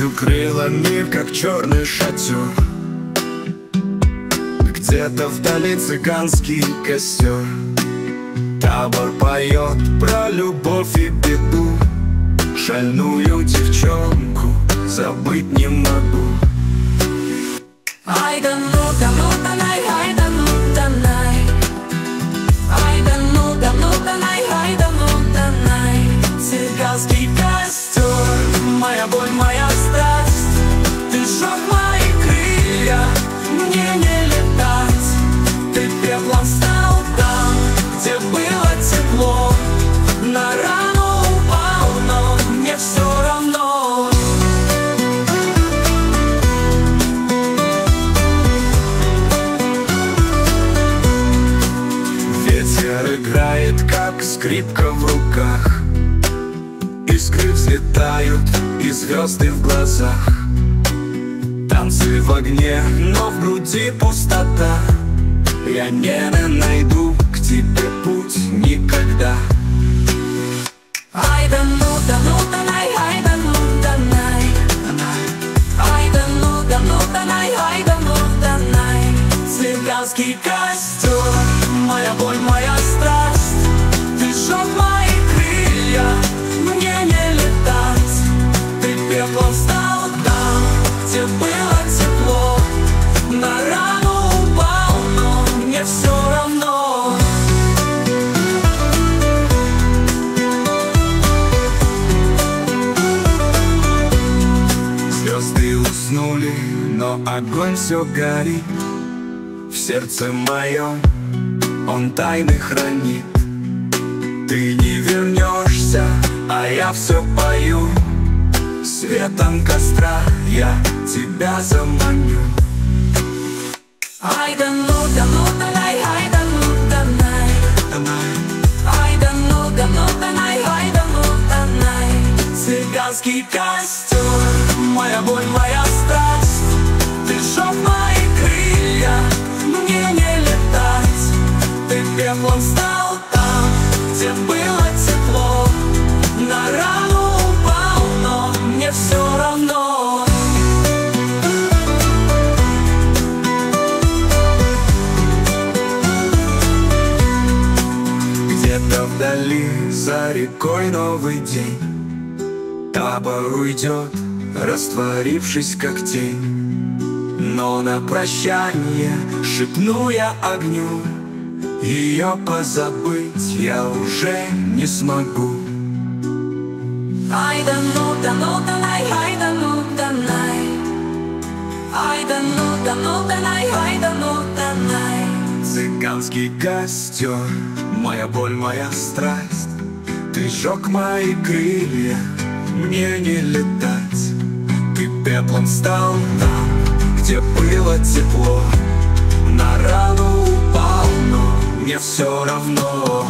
Ночь укрыла мир, как черный шатер. Где-то вдали цыганский костер. Табор поет про любовь и беду. Шальную девчонку забыть не могу. Ай да ну, да ну, да най, ай да ну, да най. Ай да ну, да ну, да най, ай да ну, да най. Цыганский костер, моя боль, моя страсть. Ты сжег мои крылья, мне не летать. Ты пеплом стал там, где было тепло. На рану упал, но мне все равно. Ветер играет, как скрипка в руках. Искры взлетают и звезды в глазах. Танцы в огне, но в груди пустота. Я не найду к тебе путь никогда. Ай да ну, да ну, да най, ай да ну, да най. Ай да ну, да ну, да най, ай да ну, да най. Цыганский костер, моя боль, моя страсть. Ты сжег мои крылья, мне не летать. Ты пеплом стал там, где было тепло. На рану упал, но мне все равно. Звезды уснули, но огонь все горит. В сердце моем он тайны хранит. Ты не вернешься, а я все пою. Светом костра я тебя заманю. Ай да ну, да ну, да най, ай да ну, да най. Ай да ну, да ну, да най, ай да ну, да най. Цыганский костер, моя боль, моя страсть. Ты сжег мои крылья, мне не летать. Ты пеплом стал там, где было тепло. На рану упал, но мне все равно. Где-то вдали за рекой новый день. Табор уйдет, растворившись как тень. Но на прощание шепну я огню: ее позабыть я уже не смогу. Ай да ну, да ну, да най, ай да ну, да най. Ай да ну, да ну, да най, ай да ну, да най. Цыганский костер, моя боль, моя страсть. Ты сжег мои крылья, мне не летать. Ты пеплом стал там, где было тепло. На рану упал, но мне все равно.